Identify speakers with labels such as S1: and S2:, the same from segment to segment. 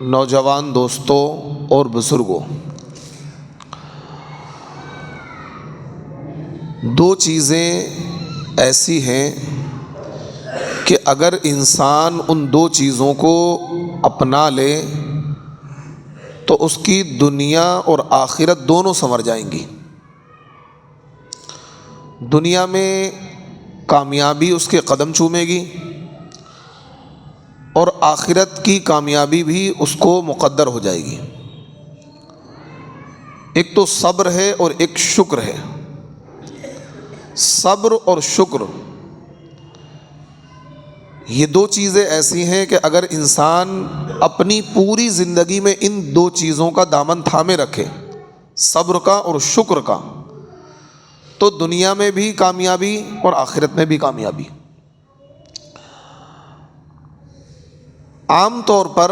S1: نوجوان دوستوں اور بزرگوں، دو چیزیں ایسی ہیں کہ اگر انسان ان دو چیزوں کو اپنا لے تو اس کی دنیا اور آخرت دونوں سنور جائیں گی۔ دنیا میں کامیابی اس کے قدم چومے گی اور آخرت کی کامیابی بھی اس کو مقدر ہو جائے گی۔ ایک تو صبر ہے اور ایک شکر ہے۔ صبر اور شکر یہ دو چیزیں ایسی ہیں کہ اگر انسان اپنی پوری زندگی میں ان دو چیزوں کا دامن تھامے رکھے، صبر کا اور شکر کا، تو دنیا میں بھی کامیابی اور آخرت میں بھی کامیابی۔ عام طور پر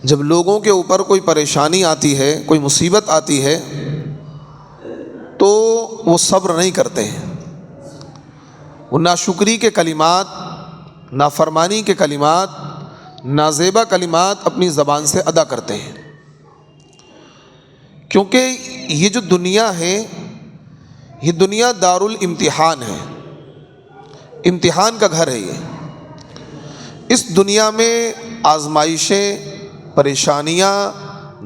S1: جب لوگوں کے اوپر کوئی پریشانی آتی ہے، کوئی مصیبت آتی ہے، تو وہ صبر نہیں کرتے ہیں۔ وہ ناشکری کے کلمات، نافرمانی کے کلمات، نازیبا کلمات اپنی زبان سے ادا کرتے ہیں، کیونکہ یہ جو دنیا ہے، یہ دنیا دار الامتحان ہے، امتحان کا گھر ہے۔ اس دنیا میں آزمائشیں، پریشانیاں،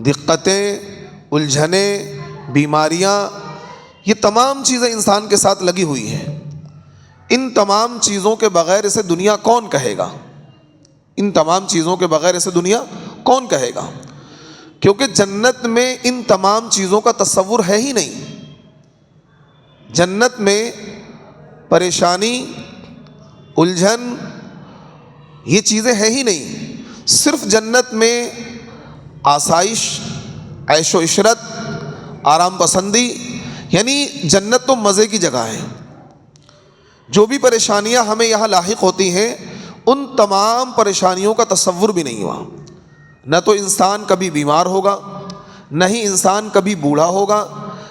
S1: دقتیں، الجھنیں، بیماریاں، یہ تمام چیزیں انسان کے ساتھ لگی ہوئی ہیں۔ ان تمام چیزوں کے بغیر اسے دنیا کون کہے گا؟ ان تمام چیزوں کے بغیر اسے دنیا کون کہے گا؟ کیونکہ جنت میں ان تمام چیزوں کا تصور ہے ہی نہیں۔ جنت میں پریشانی، الجھن، یہ چیزیں ہیں ہی نہیں۔ صرف جنت میں آسائش، عیش و عشرت، آرام پسندی، یعنی جنت تو مزے کی جگہ ہے۔ جو بھی پریشانیاں ہمیں یہاں لاحق ہوتی ہیں، ان تمام پریشانیوں کا تصور بھی نہیں ہوا۔ نہ تو انسان کبھی بیمار ہوگا، نہ ہی انسان کبھی بوڑھا ہوگا،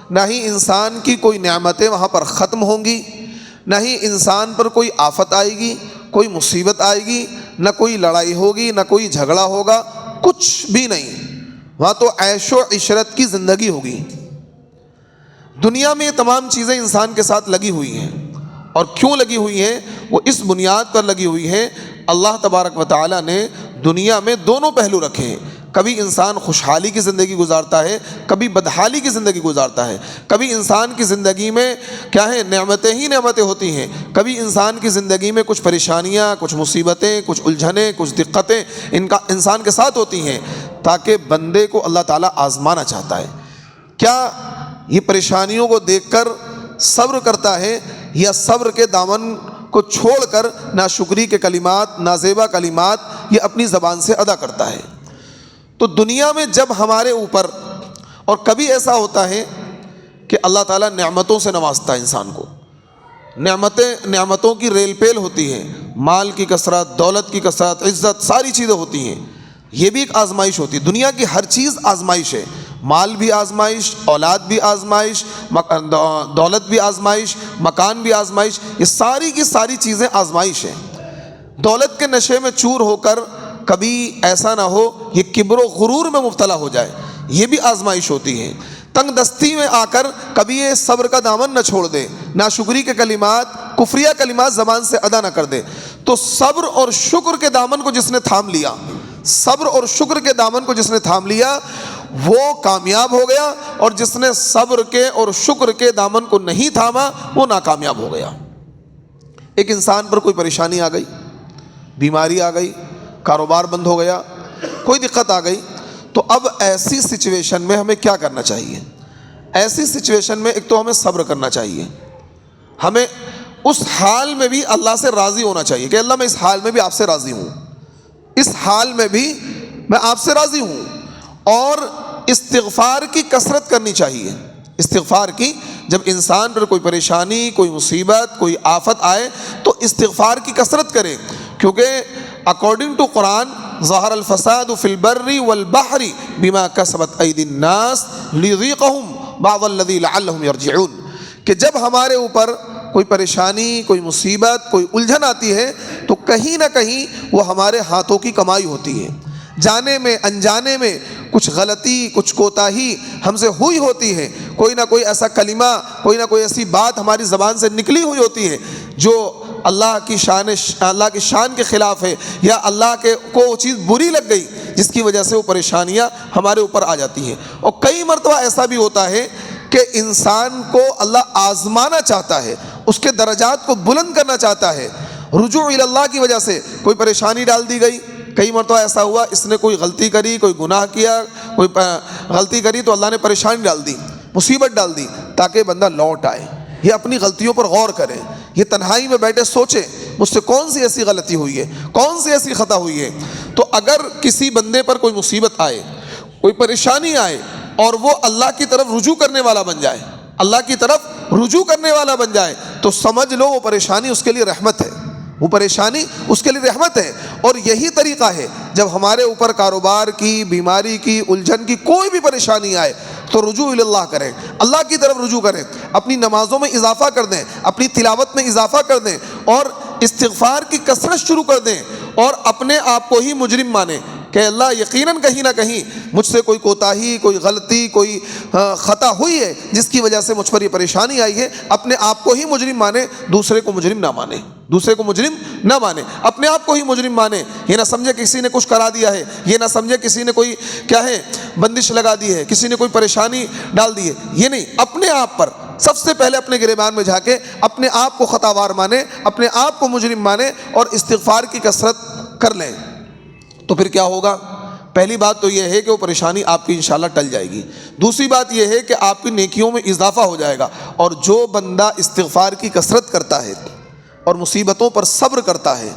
S1: نہ ہی انسان کی کوئی نعمتیں وہاں پر ختم ہوں گی، نہ ہی انسان پر کوئی آفت آئے گی، کوئی مصیبت آئے گی، نہ کوئی لڑائی ہوگی، نہ کوئی جھگڑا ہوگا، کچھ بھی نہیں۔ وہاں تو عیش و عشرت کی زندگی ہوگی۔ دنیا میں یہ تمام چیزیں انسان کے ساتھ لگی ہوئی ہیں، اور کیوں لگی ہوئی ہیں؟ وہ اس بنیاد پر لگی ہوئی ہیں، اللہ تبارک و تعالیٰ نے دنیا میں دونوں پہلو رکھے ہیں۔ کبھی انسان خوشحالی کی زندگی گزارتا ہے، کبھی بدحالی کی زندگی گزارتا ہے۔ کبھی انسان کی زندگی میں کیا ہے؟ نعمتیں ہی نعمتیں ہوتی ہیں۔ کبھی انسان کی زندگی میں کچھ پریشانیاں، کچھ مصیبتیں، کچھ الجھنیں، کچھ دقتیں انسان کے ساتھ ہوتی ہیں، تاکہ بندے کو اللہ تعالیٰ آزمانا چاہتا ہے۔ کیا یہ پریشانیوں کو دیکھ کر صبر کرتا ہے، یا صبر کے دامن کو چھوڑ کر ناشکری کے کلمات، نازیبا کلمات یہ اپنی زبان سے ادا کرتا ہے؟ تو دنیا میں جب ہمارے اوپر، اور کبھی ایسا ہوتا ہے کہ اللہ تعالیٰ نعمتوں سے نوازتا ہے انسان کو، نعمتوں کی ریل پیل ہوتی ہے، مال کی کثرت، دولت کی کثرت، عزت، ساری چیزیں ہوتی ہیں۔ یہ بھی ایک آزمائش ہوتی ہے۔ دنیا کی ہر چیز آزمائش ہے۔ مال بھی آزمائش، اولاد بھی آزمائش، دولت بھی آزمائش، مکان بھی آزمائش، یہ ساری کی ساری چیزیں آزمائش ہیں۔ دولت کے نشے میں چور ہو کر کبھی ایسا نہ ہو یہ کبر و غرور میں مبتلا ہو جائے، یہ بھی آزمائش ہوتی ہے۔ تنگ دستی میں آ کر کبھی یہ صبر کا دامن نہ چھوڑ دے، ناشکری کے کلمات، کفریہ کلمات زبان سے ادا نہ کر دے۔ تو صبر اور شکر کے دامن کو جس نے تھام لیا، صبر اور شکر کے دامن کو جس نے تھام لیا، وہ کامیاب ہو گیا، اور جس نے صبر کے اور شکر کے دامن کو نہیں تھاما وہ ناکامیاب ہو گیا۔ ایک انسان پر کوئی پریشانی آ گئی، بیماری آ گئی، کاروبار بند ہو گیا، کوئی دقت آ گئی، تو اب ایسی سچویشن میں ہمیں کیا کرنا چاہیے؟ ایسی سچویشن میں ایک تو ہمیں صبر کرنا چاہیے۔ ہمیں اس حال میں بھی اللہ سے راضی ہونا چاہیے کہ اللہ میں اس حال میں بھی آپ سے راضی ہوں، اس حال میں بھی میں آپ سے راضی ہوں۔ اور استغفار کی کثرت کرنی چاہیے۔ استغفار کی، جب انسان پر کوئی پریشانی، کوئی مصیبت، کوئی آفت آئے تو استغفار کی کثرت کرے، کیونکہ اکارڈنگ ٹو قرآن ظہر الفساد فی البر والبحر بما کسبت ایدی الناس لیذیقہم بعض الذی لعلہم یرجعون، کہ جب ہمارے اوپر کوئی پریشانی، کوئی مصیبت، کوئی الجھن آتی ہے تو کہیں نہ کہیں وہ ہمارے ہاتھوں کی کمائی ہوتی ہے، جانے میں انجانے میں کچھ غلطی، کچھ کوتاہی ہم سے ہوئی ہوتی ہے، کوئی نہ کوئی ایسا کلمہ، کوئی نہ کوئی ایسی بات ہماری زبان سے نکلی ہوئی ہوتی ہے جو اللہ کی شان کے خلاف ہے، یا اللہ کو وہ چیز بری لگ گئی جس کی وجہ سے وہ پریشانیاں ہمارے اوپر آ جاتی ہیں۔ اور کئی مرتبہ ایسا بھی ہوتا ہے کہ انسان کو اللہ آزمانا چاہتا ہے، اس کے درجات کو بلند کرنا چاہتا ہے، رجوع اللہ کی وجہ سے کوئی پریشانی ڈال دی گئی۔ کئی مرتبہ ایسا ہوا، اس نے کوئی غلطی کری، کوئی گناہ کیا، کوئی غلطی کری تو اللہ نے پریشانی ڈال دی، مصیبت ڈال دی، تاکہ بندہ لوٹ آئے، یہ اپنی غلطیوں پر غور کرے، یہ تنہائی میں بیٹھے سوچے مجھ سے کون سی ایسی غلطی ہوئی ہے، کون سی ایسی خطا ہوئی ہے۔ تو اگر کسی بندے پر کوئی مصیبت آئے، کوئی پریشانی آئے اور وہ اللہ کی طرف رجوع کرنے والا بن جائے، اللہ کی طرف رجوع کرنے والا بن جائے، تو سمجھ لو وہ پریشانی اس کے لیے رحمت ہے، وہ پریشانی اس کے لیے رحمت ہے۔ اور یہی طریقہ ہے جب ہمارے اوپر کاروبار کی، بیماری کی، الجھن کی کوئی بھی پریشانی آئے تو رجوع اللہ کریں، اللہ کی طرف رجوع کریں، اپنی نمازوں میں اضافہ کر دیں، اپنی تلاوت میں اضافہ کر دیں، اور استغفار کی کثرت شروع کر دیں، اور اپنے آپ کو ہی مجرم مانیں کہ اللہ یقیناً کہیں نہ کہیں مجھ سے کوئی کوتاہی، کوئی غلطی، کوئی خطا ہوئی ہے جس کی وجہ سے مجھ پر یہ پریشانی آئی ہے۔ اپنے آپ کو ہی مجرم مانے، دوسرے کو مجرم نہ مانے، دوسرے کو مجرم نہ مانے، اپنے آپ کو ہی مجرم مانے۔ یہ نہ سمجھے کسی نے کچھ کرا دیا ہے، یہ نہ سمجھے کسی نے کوئی کیا ہے بندش لگا دی ہے، کسی نے کوئی پریشانی ڈال دی ہے، یہ نہیں، اپنے آپ پر سب سے پہلے اپنے گریبان میں جھانکے، اپنے آپ کو خطاوار مانے، اپنے آپ کو مجرم مانے، اور استغفار کی کثرت کر لیں۔ تو پھر کیا ہوگا؟ پہلی بات تو یہ ہے کہ وہ پریشانی آپ کی انشاءاللہ ٹل جائے گی۔ دوسری بات یہ ہے کہ آپ کی نیکیوں میں اضافہ ہو جائے گا، اور جو بندہ استغفار کی کثرت کرتا ہے اور مصیبتوں پر صبر کرتا ہے،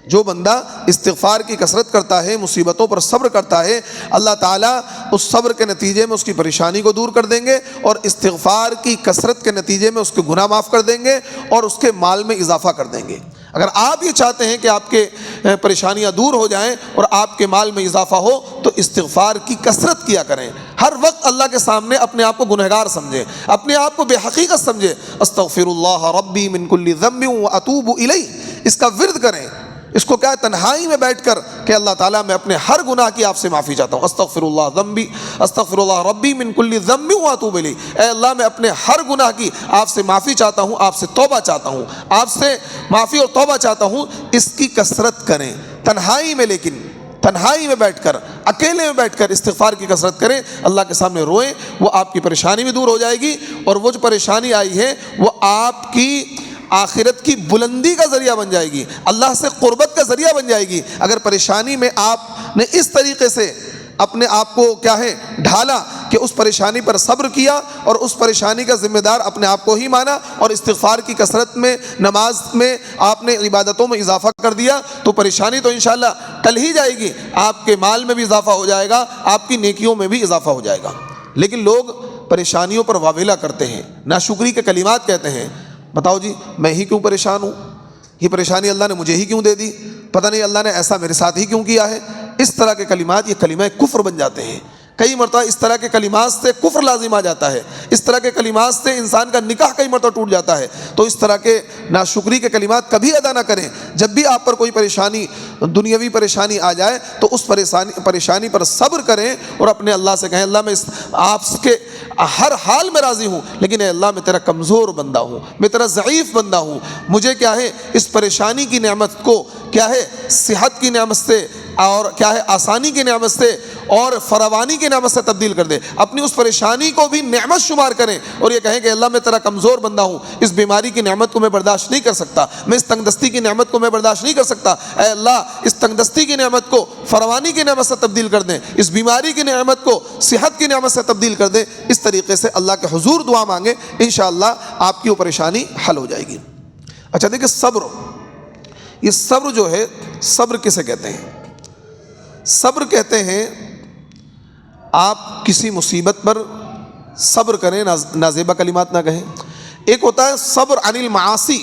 S1: جو بندہ استغفار کی کثرت کرتا ہے، مصیبتوں پر صبر کرتا ہے، اللہ تعالیٰ اس صبر کے نتیجے میں اس کی پریشانی کو دور کر دیں گے، اور استغفار کی کثرت کے نتیجے میں اس کے گناہ معاف کر دیں گے، اور اس کے مال میں اضافہ کر دیں گے۔ اگر آپ یہ چاہتے ہیں کہ آپ کے پریشانیاں دور ہو جائیں اور آپ کے مال میں اضافہ ہو تو استغفار کی کثرت کیا کریں، ہر وقت اللہ کے سامنے اپنے آپ کو گنہگار سمجھیں، اپنے آپ کو بے حقیقت سمجھیں، استغفر اللہ ربی من کل ذنب واتوب الیہ، اس کا ورد کریں، اس کو کیا ہے تنہائی میں بیٹھ کر کہ اللہ تعالیٰ میں اپنے ہر گناہ کی آپ سے معافی چاہتا ہوں، استغفر اللہ ربی من کل ذنب واتوب الیہ، اے اللہ میں اپنے ہر گناہ کی آپ سے معافی چاہتا ہوں، آپ سے توبہ چاہتا ہوں، آپ سے معافی اور توبہ چاہتا ہوں۔ اس کی کثرت کریں تنہائی میں، لیکن تنہائی میں بیٹھ کر، اکیلے میں بیٹھ کر استغفار کی کثرت کریں، اللہ کے سامنے روئیں، وہ آپ کی پریشانی بھی دور ہو جائے گی، اور وہ جو پریشانی آئی ہے وہ آپ کی آخرت کی بلندی کا ذریعہ بن جائے گی، اللہ سے قربت کا ذریعہ بن جائے گی۔ اگر پریشانی میں آپ نے اس طریقے سے اپنے آپ کو کیا ہے ڈھالا کہ اس پریشانی پر صبر کیا اور اس پریشانی کا ذمہ دار اپنے آپ کو ہی مانا، اور استغفار کی کثرت میں، نماز میں آپ نے عبادتوں میں اضافہ کر دیا، تو پریشانی تو انشاءاللہ ٹل ہی جائے گی، آپ کے مال میں بھی اضافہ ہو جائے گا، آپ کی نیکیوں میں بھی اضافہ ہو جائے گا۔ لیکن لوگ پریشانیوں پر واویلا کرتے ہیں، ناشکری کے کلمات کہتے ہیں، بتاؤ جی میں ہی کیوں پریشان ہوں، یہ پریشانی اللہ نے مجھے ہی کیوں دے دی، پتہ نہیں اللہ نے ایسا میرے ساتھ ہی کیوں کیا ہے۔ اس طرح کے کلمات یہ کلمہ کفر بن جاتے ہیں۔ کئی مرتبہ اس طرح کے کلمات سے کفر لازم آ جاتا ہے، اس طرح کے کلمات سے انسان کا نکاح کئی مرتبہ ٹوٹ جاتا ہے۔ تو اس طرح کے ناشکری کے کلمات کبھی ادا نہ کریں۔ جب بھی آپ پر کوئی پریشانی، دنیاوی پریشانی آ جائے تو اس پریشانی پر صبر کریں، اور اپنے اللہ سے کہیں اللہ میں آپ کے ہر حال میں راضی ہوں، لیکن اے اللہ میں تیرا کمزور بندہ ہوں، میں تیرا ضعیف بندہ ہوں، مجھے کیا ہے اس پریشانی کی نعمت کو کیا ہے صحت کی نعمت سے، اور کیا ہے آسانی کی نعمت سے اور فراوانی کی نعمت سے تبدیل کر دے۔ اپنی اس پریشانی کو بھی نعمت شمار کریں، اور یہ کہیں کہ اللہ میں تیرا کمزور بندہ ہوں، اس بیماری کی نعمت کو میں برداشت نہیں کر سکتا، میں اس تنگ دستی کی نعمت کو میں برداشت نہیں کر سکتا، اے اللہ اس تنگ دستی کی نعمت کو فراوانی کی نعمت سے تبدیل کر دیں، اس بیماری کی نعمت کو صحت کی نعمت سے تبدیل کر دیں۔ اس طریقے سے اللہ کے حضور دعا مانگیں، انشاءاللہ آپ کی وہ پریشانی حل ہو جائے گی۔ اچھا دیکھیں صبر، یہ صبر جو ہے، صبر کسے کہتے ہیں؟ صبر کہتے ہیں آپ کسی مصیبت پر صبر کریں، نازیبہ کلمات نہ کہیں۔ ایک ہوتا ہے صبر عن المعاصی،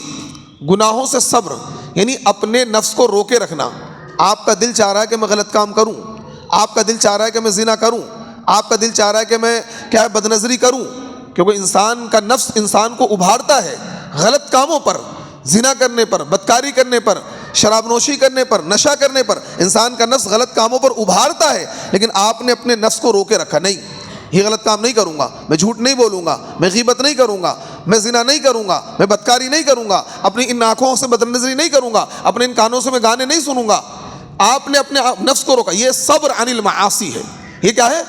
S1: گناہوں سے صبر، یعنی اپنے نفس کو روکے رکھنا۔ آپ کا دل چاہ رہا ہے کہ میں غلط کام کروں، آپ کا دل چاہ رہا ہے کہ میں زنا کروں، آپ کا دل چاہ رہا ہے کہ میں کیا ہے بدنظری کروں، کیونکہ انسان کا نفس انسان کو ابھارتا ہے، غلط کاموں پر، زنا کرنے پر، بدکاری کرنے پر، شراب نوشی کرنے پر، نشہ کرنے پر انسان کا نفس غلط کاموں پر ابھارتا ہے، لیکن آپ نے اپنے نفس کو روکے رکھا، نہیں یہ غلط کام نہیں کروں گا، میں جھوٹ نہیں بولوں گا، میں غیبت نہیں کروں گا، میں زنا نہیں کروں گا، میں بدکاری نہیں کروں گا، اپنی ان آنکھوں سے بدنظری نہیں کروں گا، اپنے ان کانوں سے میں گانے نہیں سنوں گا۔ آپ نے اپنے نفس کو روکا، یہ صبر عن المعاصی ہے۔ یہ کیا ہے؟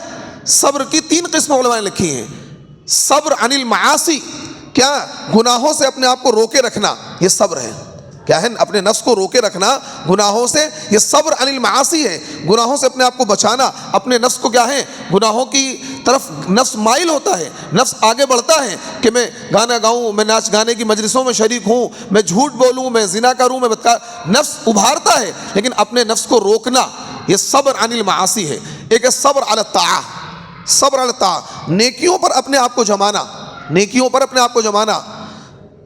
S1: صبر کی 3 قسمیں علماء نے لکھی ہیں۔ صبر عن المعاصی، کیا گناہوں سے اپنے آپ کو روکے رکھنا، یہ صبر ہے۔ کیا ہے؟ اپنے نفس کو روکے رکھنا گناہوں سے، یہ صبر عن المعاصی ہے۔ گناہوں سے اپنے آپ کو بچانا، اپنے نفس کو کیا ہے، گناہوں کی طرف نفس مائل ہوتا ہے، نفس آگے بڑھتا ہے کہ میں گانا گاؤں، میں ناچ گانے کی مجلسوں میں شریک ہوں، میں جھوٹ بولوں، میں زنا کروں، میں نفس ابھارتا ہے، لیکن اپنے نفس کو روکنا یہ صبر عن المعاصی ہے۔ ایک ہے صبر علی الطاعہ، صبر علی الطاعہ، نیکیوں پر اپنے آپ کو جمانا، نیکیوں پر اپنے آپ کو جمانا۔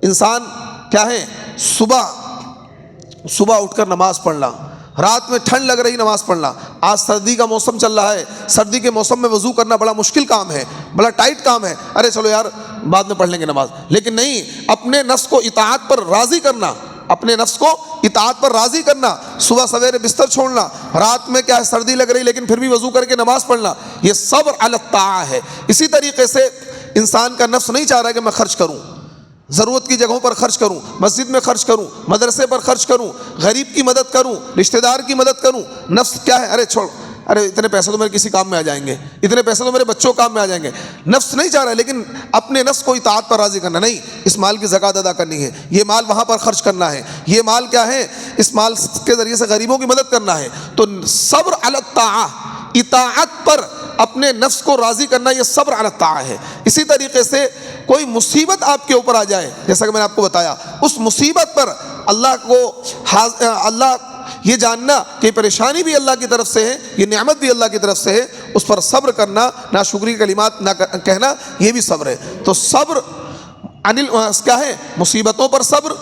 S1: انسان کیا ہے، صبح اٹھ کر نماز پڑھنا، رات میں ٹھنڈ لگ رہی نماز پڑھنا۔ آج سردی کا موسم چل رہا ہے، سردی کے موسم میں وضو کرنا بڑا مشکل کام ہے، بڑا ٹائٹ کام ہے، ارے چلو یار بعد میں پڑھ لیں گے نماز، لیکن نہیں، اپنے نفس کو اطاعت پر راضی کرنا، اپنے نفس کو اطاعت پر راضی کرنا، صبح سویرے بستر چھوڑنا، رات میں کیا ہے سردی لگ رہی لیکن پھر بھی وضو کر کے نماز پڑھنا، یہ صبر علی الطاعہ ہے۔ اسی طریقے سے انسان کا نفس نہیں چاہ رہا کہ میں خرچ کروں، ضرورت کی جگہوں پر خرچ کروں، مسجد میں خرچ کروں، مدرسے پر خرچ کروں، غریب کی مدد کروں، رشتہ دار کی مدد کروں۔ نفس کیا ہے، ارے چھوڑ، ارے اتنے پیسے تو میرے کسی کام میں آ جائیں گے، اتنے پیسے تو میرے بچوں کام میں آ جائیں گے۔ نفس نہیں چاہ رہا ہے، لیکن اپنے نفس کو اطاعت پر راضی کرنا، نہیں اس مال کی زکوٰۃ ادا کرنی ہے، یہ مال وہاں پر خرچ کرنا ہے، یہ مال کیا ہے، اس مال کے ذریعے سے غریبوں کی مدد کرنا ہے۔ تو صبر علی الطاعہ، اطاعت پر اپنے نفس کو راضی کرنا، یہ صبر علی الطاعہ ہے۔ اسی طریقے سے کوئی مصیبت آپ کے اوپر آ جائے، جیسا کہ میں نے آپ کو بتایا، اس مصیبت پر اللہ یہ جاننا کہ پریشانی بھی اللہ کی طرف سے ہے، یہ نعمت بھی اللہ کی طرف سے ہے، اس پر صبر کرنا، ناشکری کے کلمات نہ کہنا، یہ بھی صبر ہے۔ تو صبر کیا ہے، مصیبتوں پر صبر،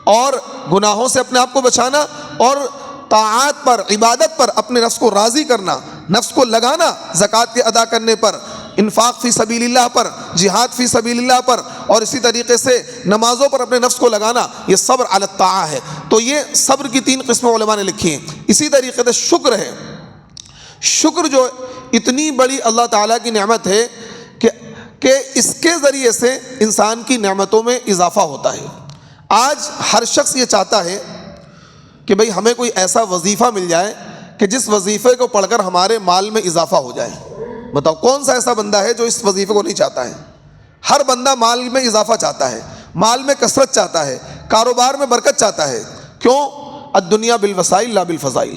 S1: اور گناہوں سے اپنے آپ کو بچانا، اور طاعات پر، عبادت پر اپنے نفس کو راضی کرنا، نفس کو لگانا زکوٰۃ کے ادا کرنے پر، انفاق فی سبیل اللہ پر، جہاد فی سبیل اللہ پر، اور اسی طریقے سے نمازوں پر اپنے نفس کو لگانا، یہ صبر علی الطاعہ ہے۔ تو یہ صبر کی 3 قسمیں علماء نے لکھی ہیں۔ اسی طریقے سے شکر ہے، شکر جو اتنی بڑی اللہ تعالیٰ کی نعمت ہے کہ اس کے ذریعے سے انسان کی نعمتوں میں اضافہ ہوتا ہے۔ آج ہر شخص یہ چاہتا ہے کہ بھئی ہمیں کوئی ایسا وظیفہ مل جائے کہ جس وظیفے کو پڑھ کر ہمارے مال میں اضافہ ہو جائے۔ بتاؤ کون سا ایسا بندہ ہے جو اس وظیفے کو نہیں چاہتا ہے؟ ہر بندہ مال میں اضافہ چاہتا ہے، مال میں کثرت چاہتا ہے، کاروبار میں برکت چاہتا ہے۔ کیوں؟ الدنیا بالوسائل لا بالفضائل،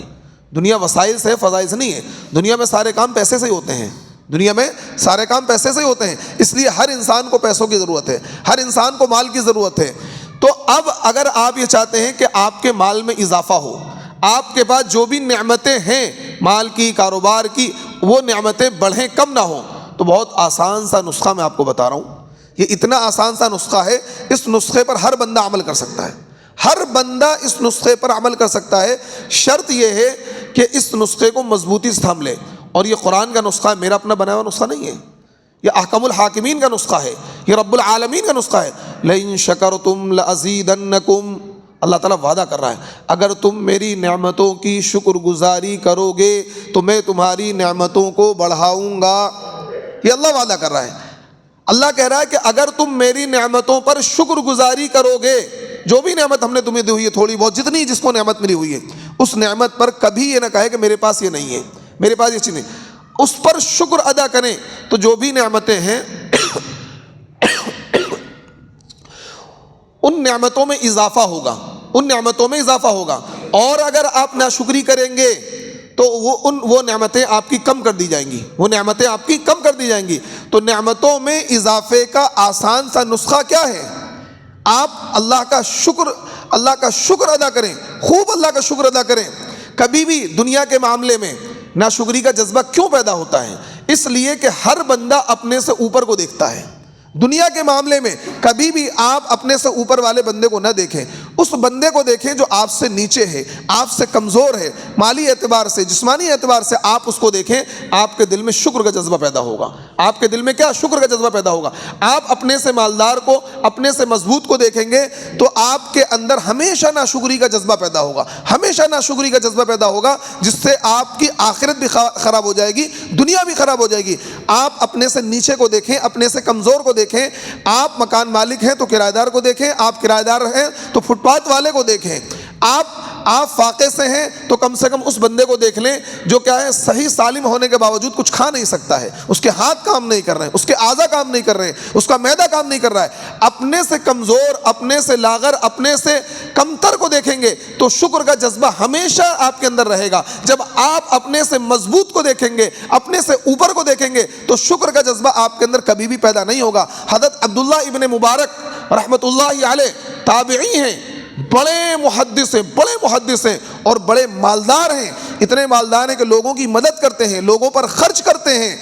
S1: دنیا وسائل سے ہے، فضائل سے نہیں ہے۔ دنیا میں سارے کام پیسے سے ہی ہوتے ہیں، دنیا میں سارے کام پیسے سے ہی ہوتے ہیں، اس لیے ہر انسان کو پیسوں کی ضرورت ہے، ہر انسان کو مال کی ضرورت ہے۔ تو اب اگر آپ یہ چاہتے ہیں کہ آپ کے مال میں اضافہ ہو، آپ کے پاس جو بھی نعمتیں ہیں مال کی، کاروبار کی، وہ نعمتیں بڑھیں، کم نہ ہوں، تو بہت آسان سا نسخہ میں آپ کو بتا رہا ہوں۔ یہ اتنا آسان سا نسخہ ہے، اس نسخے پر ہر بندہ عمل کر سکتا ہے، ہر بندہ اس نسخے پر عمل کر سکتا ہے۔ شرط یہ ہے کہ اس نسخے کو مضبوطی سے تھام لے، اور یہ قرآن کا نسخہ ہے، میرا اپنا بنایا ہوا نسخہ نہیں ہے، یہ احکم الحاکمین کا نسخہ ہے، یہ رب العالمین کا نسخہ ہے۔ لئن شکرتم لازیدنکم، اللہ تعالیٰ وعدہ کر رہا ہے اگر تم میری نعمتوں کی شکر گزاری کرو گے تو میں تمہاری نعمتوں کو بڑھاؤں گا۔ یہ اللہ وعدہ کر رہا ہے۔ اللہ کہہ رہا ہے کہ اگر تم میری نعمتوں پر شکر گزاری کرو گے، جو بھی نعمت ہم نے تمہیں دی ہوئی ہے، تھوڑی بہت جتنی جس کو نعمت ملی ہوئی ہے، اس نعمت پر کبھی یہ نہ کہے کہ میرے پاس یہ نہیں ہے، میرے پاس یہ چیز نہیں، اس پر شکر ادا کریں تو جو بھی نعمتیں ہیں ان نعمتوں میں اضافہ ہوگا، ان نعمتوں میں اضافہ ہوگا۔ اور اگر آپ ناشکری کریں گے تو وہ نعمتیں آپ کی کم کر دی جائیں گی، وہ نعمتیں آپ کی کم کر دی جائیں گی۔ تو نعمتوں میں اضافے کا آسان سا نسخہ کیا ہے؟ آپ اللہ کا شکر ادا کریں، خوب اللہ کا شکر ادا کریں۔ کبھی بھی دنیا کے معاملے میں ناشکری کا جذبہ کیوں پیدا ہوتا ہے؟ اس لیے کہ ہر بندہ اپنے سے اوپر کو دیکھتا ہے۔ دنیا کے معاملے میں کبھی بھی آپ اپنے سے اوپر والے بندے کو نہ دیکھیں، اس بندے کو دیکھیں جو آپ سے نیچے ہے، آپ سے کمزور ہے، مالی اعتبار سے، جسمانی اعتبار سے آپ اس کو دیکھیں، آپ کے دل میں شکر کا جذبہ پیدا ہوگا، آپ کے دل میں کیا شکر کا جذبہ پیدا ہوگا. آپ اپنے سے مالدار کو، اپنے سے مضبوط کو دیکھیں گے تو آپ کے اندر ہمیشہ ناشکری کا جذبہ پیدا ہوگا، ہمیشہ ناشکری کا جذبہ پیدا ہوگا، جس سے آپ کی آخرت بھی خراب ہو جائے گی، دنیا بھی خراب ہو جائے گی. آپ اپنے سے نیچے کو دیکھیں، اپنے سے کمزور کو دیکھیں. آپ مکان مالک ہیں تو کرایہ دار کو دیکھیں، آپ کرایہ دار ہیں تو فٹ پاتھ والے کو دیکھیں. آپ فاقے سے ہیں تو کم سے کم اس بندے کو دیکھ لیں جو کیا ہے صحیح سالم ہونے کے باوجود کچھ کھا نہیں سکتا ہے، اس کے ہاتھ کام نہیں کر رہے ہیں، اس کے اعضاء کام نہیں کر رہے ہیں، اس کا معدہ کام نہیں کر رہا ہے. اپنے سے کمزور، اپنے سے لاغر، اپنے سے کمتر کو دیکھیں گے تو شکر کا جذبہ ہمیشہ آپ کے اندر رہے گا. جب آپ اپنے سے مضبوط کو دیکھیں گے، اپنے سے اوپر کو دیکھیں گے تو شکر کا جذبہ آپ کے اندر کبھی بھی پیدا نہیں ہوگا. حضرت عبداللہ ابن مبارک رحمۃ اللہ علیہ تابعی ہیں، بڑے محدث ہیں اور بڑے مالدار ہیں. اتنے مالدار ہیں کہ لوگوں کی مدد کرتے ہیں، لوگوں پر خرچ کرتے ہیں.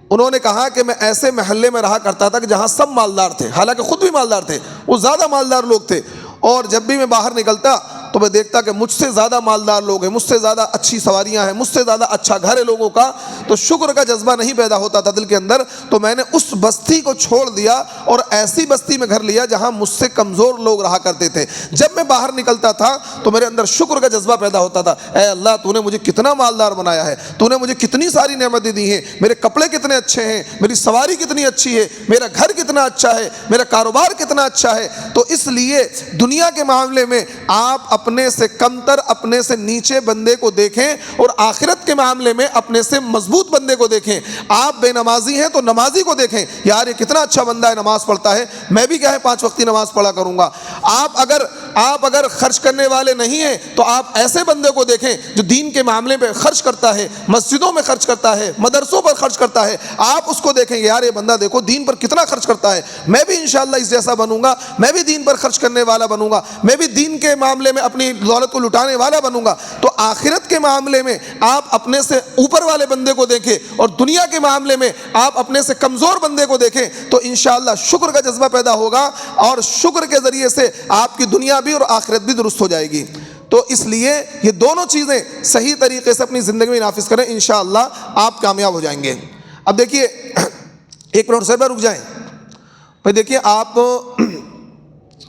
S1: انہوں نے کہا کہ میں ایسے محلے میں رہا کرتا تھا کہ جہاں سب مالدار تھے، حالانکہ خود بھی مالدار تھے، وہ زیادہ مالدار لوگ تھے. اور جب بھی میں باہر نکلتا تو میں دیکھتا کہ مجھ سے زیادہ مالدار لوگ ہیں، مجھ سے زیادہ اچھی سواریاں ہیں، مجھ سے زیادہ اچھا گھر ہے لوگوں کا. تو شکر کا جذبہ نہیں پیدا ہوتا تھا دل کے اندر. تو میں نے اس بستی کو چھوڑ دیا اور ایسی بستی میں گھر لیا جہاں مجھ سے کمزور لوگ رہا کرتے تھے. جب میں باہر نکلتا تھا تو میرے اندر شکر کا جذبہ پیدا ہوتا تھا. اے اللہ، تو نے مجھے کتنا مالدار بنایا ہے، تو نے مجھے کتنی ساری نعمتیں دی ہیں، میرے کپڑے کتنے اچھے ہیں، میری سواری کتنی اچھی ہے، میرا گھر کتنا اچھا ہے، میرا کاروبار کتنا اچھا ہے. تو اس لیے دنیا کے معاملے میں آپ اپنے سے کمتر، اپنے سے نیچے بندے کو دیکھیں اور آخرت کے معاملے میں اپنے سے مضبوط بندے کو دیکھیں. آپ بے نمازی ہیں تو نمازی کو دیکھیں، یار یہ کتنا اچھا بندہ ہے، نماز پڑھتا ہے، میں بھی کیا ہے 5 وقتی نماز پڑھا کروں گا. آپ اگر خرچ کرنے والے نہیں ہیں تو آپ ایسے بندے کو دیکھیں جو دین کے معاملے میں خرچ کرتا ہے، مسجدوں میں خرچ کرتا ہے، مدرسوں پر خرچ کرتا ہے. آپ اس کو دیکھیں، یار یہ بندہ دیکھو دین پر کتنا خرچ کرتا ہے، میں بھی انشاءاللہ اس جیسا بنوں گا، میں بھی دین پر خرچ کرنے والا بنوں گا، میں بھی دین کے معاملے میں اپنی دولت کو لٹانے والا بنوں گا. تو آخرت کے معاملے میں آپ اپنے سے اوپر والے بندے کو دیکھیں اور دنیا کے معاملے میں آپ اپنے سے کمزور بندے کو دیکھیں تو انشاءاللہ شکر کا جذبہ پیدا ہوگا اور شکر کے ذریعے سے آپ کی دنیا بھی اور آخرت بھی درست ہو جائے گی. تو اس لیے یہ دونوں چیزیں صحیح طریقے سے اپنی زندگی میں نافذ کریں، انشاءاللہ آپ کامیاب ہو جائیں گے. اب دیکھیے، ایک منٹ سے رک جائیں بھائی. دیکھیے، آپ